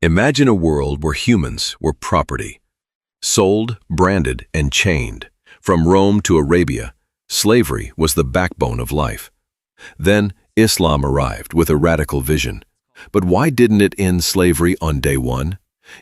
Imagine a world where humans were property, sold, branded, and chained. From Rome to Arabia, slavery was the backbone of life. Then Islam arrived with a radical vision. But why didn't it end slavery on day one?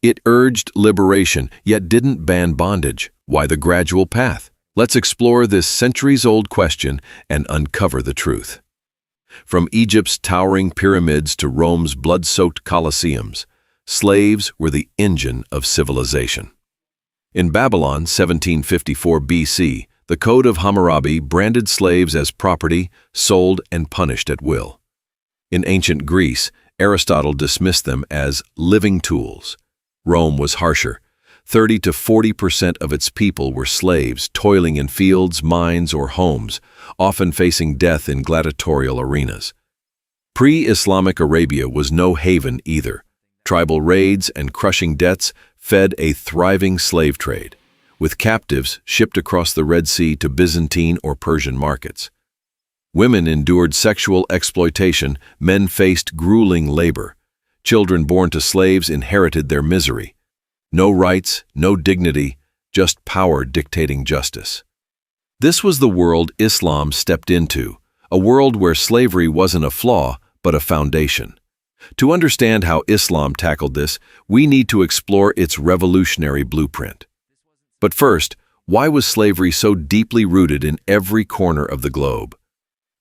It urged liberation, yet didn't ban bondage. Why the gradual path? Let's explore this centuries-old question and uncover the truth. From Egypt's towering pyramids to Rome's blood-soaked colosseums, slaves were the engine of civilization. In Babylon, 1754 BC, the Code of Hammurabi branded slaves as property, sold and punished at will. In ancient Greece, Aristotle dismissed them as living tools. Rome was harsher. 30 to 40% of its people were slaves, toiling in fields, mines, or homes, often facing death in gladiatorial arenas. Pre-Islamic Arabia was no haven either. Tribal raids and crushing debts fed a thriving slave trade, with captives shipped across the Red Sea to Byzantine or Persian markets. Women endured sexual exploitation, men faced grueling labor. Children born to slaves inherited their misery. No rights, no dignity, just power dictating justice. This was the world Islam stepped into, a world where slavery wasn't a flaw, but a foundation. To understand how Islam tackled this, we need to explore its revolutionary blueprint. But first, why was slavery so deeply rooted in every corner of the globe?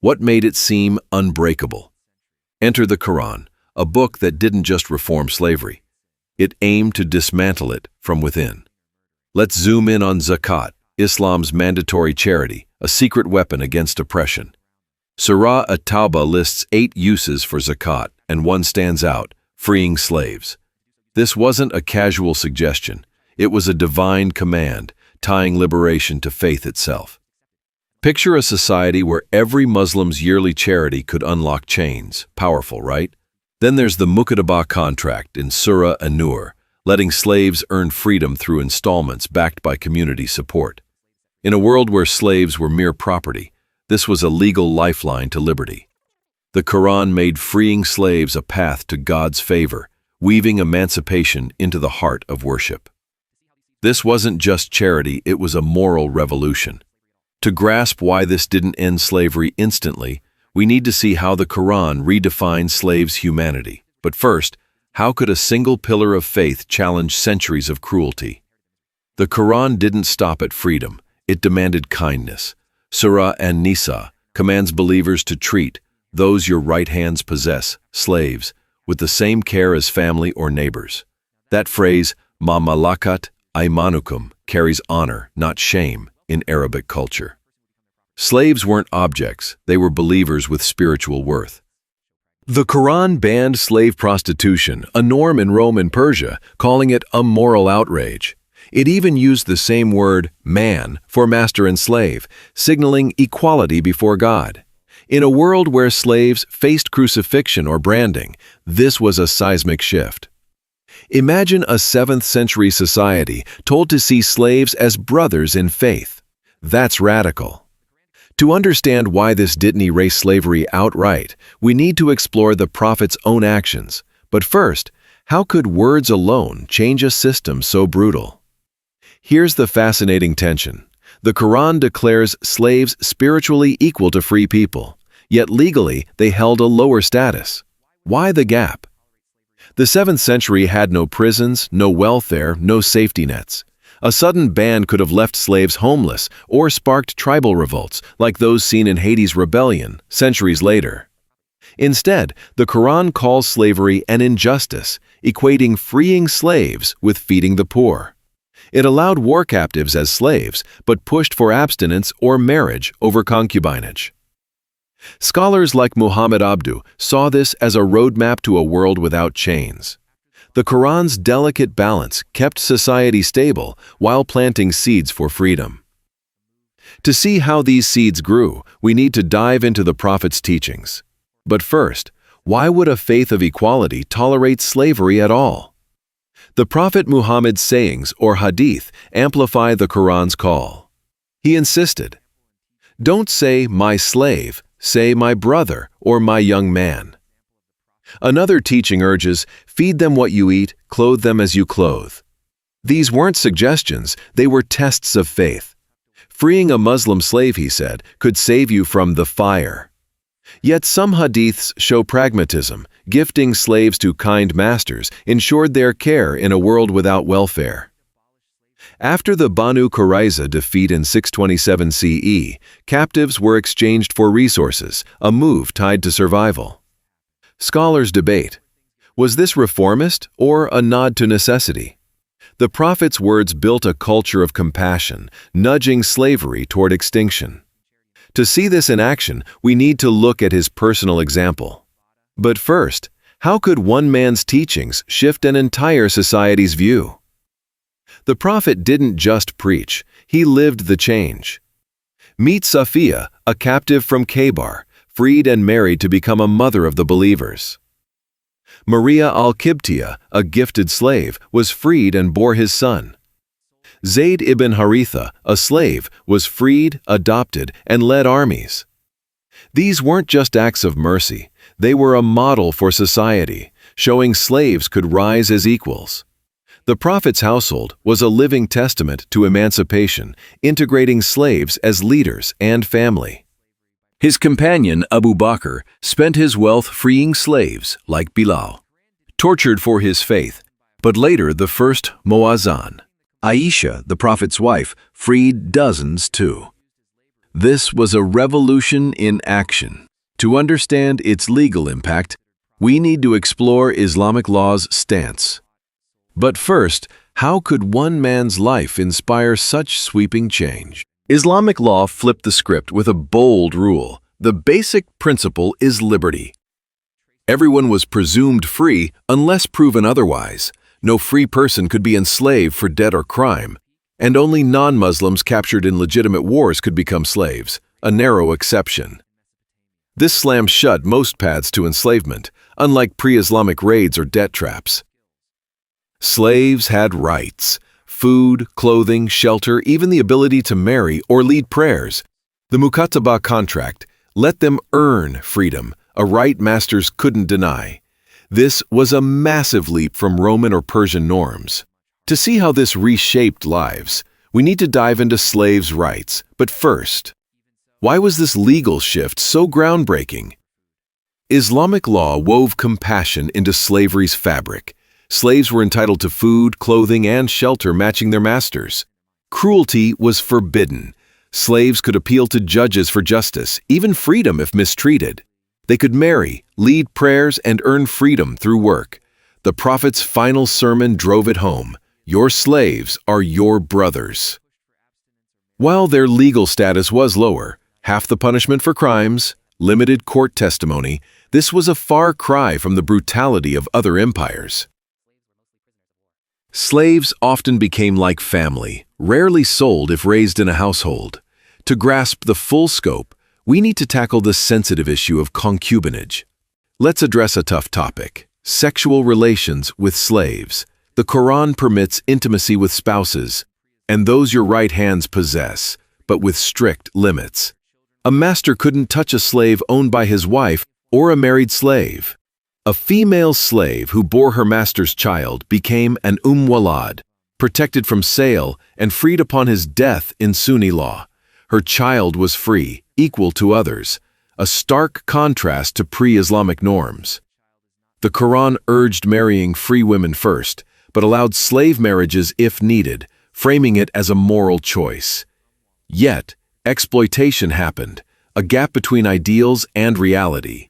What made it seem unbreakable? Enter the Qur'an, a book that didn't just reform slavery. It aimed to dismantle it from within. Let's zoom in on Zakat, Islam's mandatory charity, a secret weapon against oppression. Surah At-Tawbah lists 8 uses for Zakat, and one stands out: freeing slaves. This wasn't a casual suggestion. It was a divine command, tying liberation to faith itself. Picture a society where every Muslim's yearly charity could unlock chains. Powerful, right? Then there's the Muqaddabah contract in Surah An-Nur, letting slaves earn freedom through installments backed by community support. In a world where slaves were mere property, this was a legal lifeline to liberty. The Quran made freeing slaves a path to God's favor, weaving emancipation into the heart of worship. This wasn't just charity, it was a moral revolution. To grasp why this didn't end slavery instantly, we need to see how the Quran redefined slaves' humanity. But first, how could a single pillar of faith challenge centuries of cruelty? The Quran didn't stop at freedom, it demanded kindness. Surah An-Nisa commands believers to treat those your right hands possess, slaves, with the same care as family or neighbors. That phrase, ma malakat aymanukum, carries honor, not shame, in Arabic culture. Slaves weren't objects, they were believers with spiritual worth. The Quran banned slave prostitution, a norm in Rome and Persia, calling it a moral outrage. It even used the same word, man, for master and slave, signaling equality before God. In a world where slaves faced crucifixion or branding, this was a seismic shift. Imagine a 7th century society told to see slaves as brothers in faith. That's radical. To understand why this didn't erase slavery outright, we need to explore the Prophet's own actions. But first, how could words alone change a system so brutal? Here's the fascinating tension. The Quran declares slaves spiritually equal to free people, yet legally they held a lower status. Why the gap? The 7th century had no prisons, no welfare, no safety nets. A sudden ban could have left slaves homeless or sparked tribal revolts like those seen in Haiti's rebellion centuries later. Instead, the Quran calls slavery an injustice, equating freeing slaves with feeding the poor. It allowed war captives as slaves, but pushed for abstinence or marriage over concubinage. Scholars like Muhammad Abdu saw this as a roadmap to a world without chains. The Quran's delicate balance kept society stable while planting seeds for freedom. To see how these seeds grew, we need to dive into the Prophet's teachings. But first, why would a faith of equality tolerate slavery at all? The Prophet Muhammad's sayings, or Hadith, amplify the Quran's call. He insisted, "Don't say, my slave, say, my brother, or my young man." Another teaching urges, feed them what you eat, clothe them as you clothe. These weren't suggestions, they were tests of faith. Freeing a Muslim slave, he said, could save you from the fire. Yet some hadiths show pragmatism. Gifting slaves to kind masters ensured their care in a world without welfare. After the Banu Qurayza defeat in 627 CE, captives were exchanged for resources, a move tied to survival. Scholars debate, was this reformist or a nod to necessity? The Prophet's words built a culture of compassion, nudging slavery toward extinction. To see this in action, we need to look at his personal example. But first, how could one man's teachings shift an entire society's view? The Prophet didn't just preach, he lived the change. Meet Safiya, a captive from Khaybar, freed and married to become a mother of the believers. Maria al-Qibtiyya, a gifted slave, was freed and bore his son. Zayd ibn Haritha, a slave, was freed, adopted, and led armies. These weren't just acts of mercy, they were a model for society, showing slaves could rise as equals. The Prophet's household was a living testament to emancipation, integrating slaves as leaders and family. His companion, Abu Bakr, spent his wealth freeing slaves, like Bilal, tortured for his faith, but later the first Muazzan, Aisha, the Prophet's wife, freed dozens too. This was a revolution in action. To understand its legal impact, we need to explore Islamic law's stance. But first, how could one man's life inspire such sweeping change? Islamic law flipped the script with a bold rule. The basic principle is liberty. Everyone was presumed free unless proven otherwise. No free person could be enslaved for debt or crime, and only non-Muslims captured in legitimate wars could become slaves, a narrow exception. This slammed shut most paths to enslavement, unlike pre-Islamic raids or debt traps. Slaves had rights: food, clothing, shelter, even the ability to marry or lead prayers. The Mukatabah contract let them earn freedom, a right masters couldn't deny. This was a massive leap from Roman or Persian norms. To see how this reshaped lives, we need to dive into slaves' rights. But first, why was this legal shift so groundbreaking? Islamic law wove compassion into slavery's fabric. Slaves were entitled to food, clothing, and shelter matching their masters. Cruelty was forbidden. Slaves could appeal to judges for justice, even freedom if mistreated. They could marry, lead prayers, and earn freedom through work. The Prophet's final sermon drove it home. Your slaves are your brothers. While their legal status was lower, half the punishment for crimes, limited court testimony, this was a far cry from the brutality of other empires. Slaves often became like family, rarely sold if raised in a household. To grasp the full scope, we need to tackle the sensitive issue of concubinage. Let's address a tough topic: sexual relations with slaves. The Qur'an permits intimacy with spouses, and those your right hands possess, but with strict limits. A master couldn't touch a slave owned by his wife or a married slave. A female slave who bore her master's child became an walad, protected from sale and freed upon his death in Sunni law. Her child was free, equal to others, a stark contrast to pre-Islamic norms. The Quran urged marrying free women first, but allowed slave marriages if needed, framing it as a moral choice. Yet, exploitation happened, a gap between ideals and reality.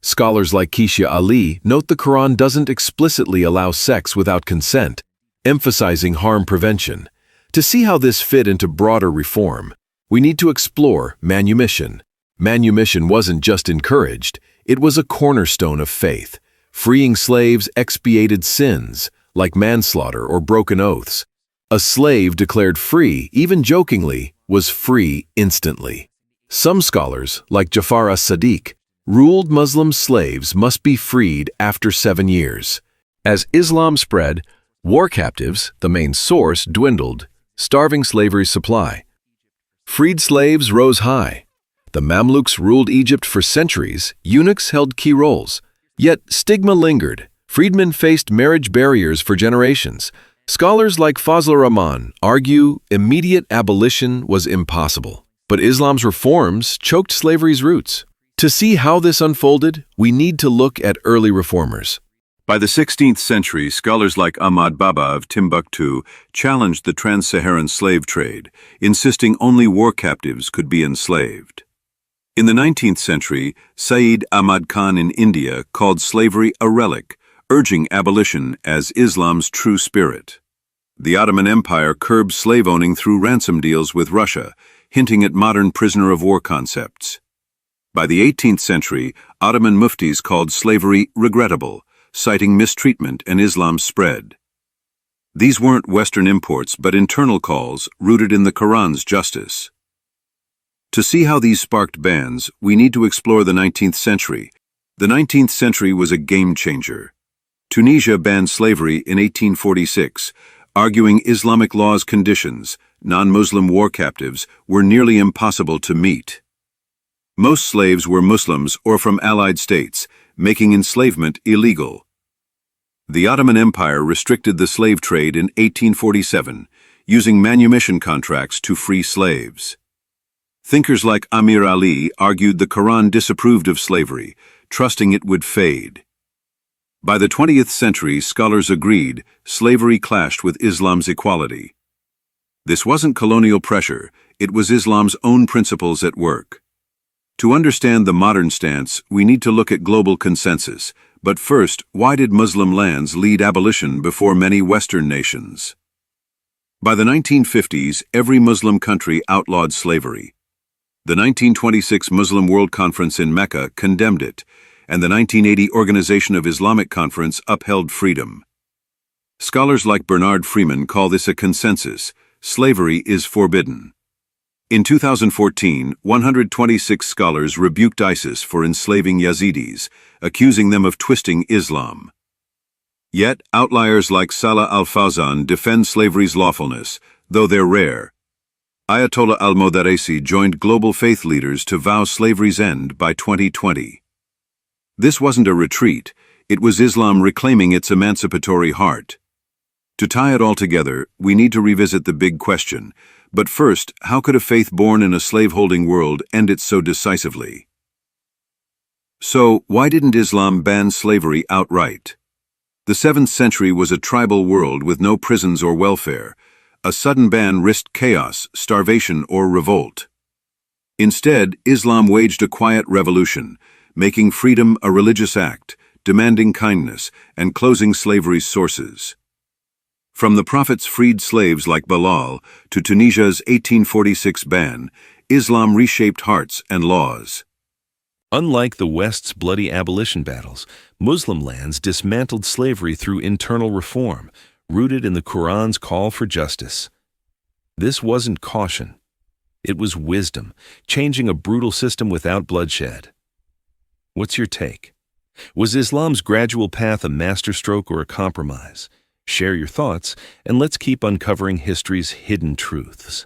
Scholars like Keisha Ali note the Quran doesn't explicitly allow sex without consent, emphasizing harm prevention. To see how this fit into broader reform, we need to explore manumission. Manumission wasn't just encouraged, it was a cornerstone of faith. Freeing slaves expiated sins, like manslaughter or broken oaths. A slave declared free, even jokingly, was free instantly. Some scholars, like Jafar as-Sadiq, ruled Muslim slaves must be freed after 7 years. As Islam spread, war captives, the main source, dwindled, starving slavery's supply. Freed slaves rose high. The Mamluks ruled Egypt for centuries, eunuchs held key roles. Yet stigma lingered. Freedmen faced marriage barriers for generations. Scholars like Fazlur Rahman argue immediate abolition was impossible. But Islam's reforms choked slavery's roots. To see how this unfolded, we need to look at early reformers. By the 16th century, scholars like Ahmad Baba of Timbuktu challenged the trans-Saharan slave trade, insisting only war captives could be enslaved. In the 19th century, Sayyid Ahmad Khan in India called slavery a relic, urging abolition as Islam's true spirit. The Ottoman Empire curbed slave owning through ransom deals with Russia, hinting at modern prisoner of war concepts. By the 18th century, Ottoman muftis called slavery regrettable, citing mistreatment and Islam's spread. These weren't Western imports, but internal calls rooted in the Qur'an's justice. To see how these sparked bans, we need to explore the 19th century. The 19th century was a game changer. Tunisia banned slavery in 1846, arguing Islamic law's conditions, non-Muslim war captives, were nearly impossible to meet. Most slaves were Muslims or from allied states, making enslavement illegal. The Ottoman Empire restricted the slave trade in 1847, using manumission contracts to free slaves. Thinkers like Amir Ali argued the Quran disapproved of slavery, trusting it would fade. By the 20th century, scholars agreed slavery clashed with Islam's equality. This wasn't colonial pressure, it was Islam's own principles at work. To understand the modern stance, we need to look at global consensus. But first, why did Muslim lands lead abolition before many Western nations? By the 1950s, every Muslim country outlawed slavery. The 1926 Muslim World Conference in Mecca condemned it, and the 1980 Organization of Islamic Conference upheld freedom. Scholars like Bernard Freeman call this a consensus: slavery is forbidden. In 2014, 126 scholars rebuked ISIS for enslaving Yazidis, accusing them of twisting Islam. Yet, outliers like Salah al-Fawzan defend slavery's lawfulness, though they're rare. Ayatollah al-Modarresi joined global faith leaders to vow slavery's end by 2020. This wasn't a retreat, it was Islam reclaiming its emancipatory heart. To tie it all together, we need to revisit the big question. But first, how could a faith born in a slave-holding world end it so decisively? So, why didn't Islam ban slavery outright? The 7th century was a tribal world with no prisons or welfare. A sudden ban risked chaos, starvation, or revolt. Instead, Islam waged a quiet revolution, making freedom a religious act, demanding kindness, and closing slavery's sources. From the Prophet's freed slaves like Bilal to Tunisia's 1846 ban, Islam reshaped hearts and laws. Unlike the West's bloody abolition battles, Muslim lands dismantled slavery through internal reform, rooted in the Qur'an's call for justice. This wasn't caution. It was wisdom, changing a brutal system without bloodshed. What's your take? Was Islam's gradual path a masterstroke or a compromise? Share your thoughts, and let's keep uncovering history's hidden truths.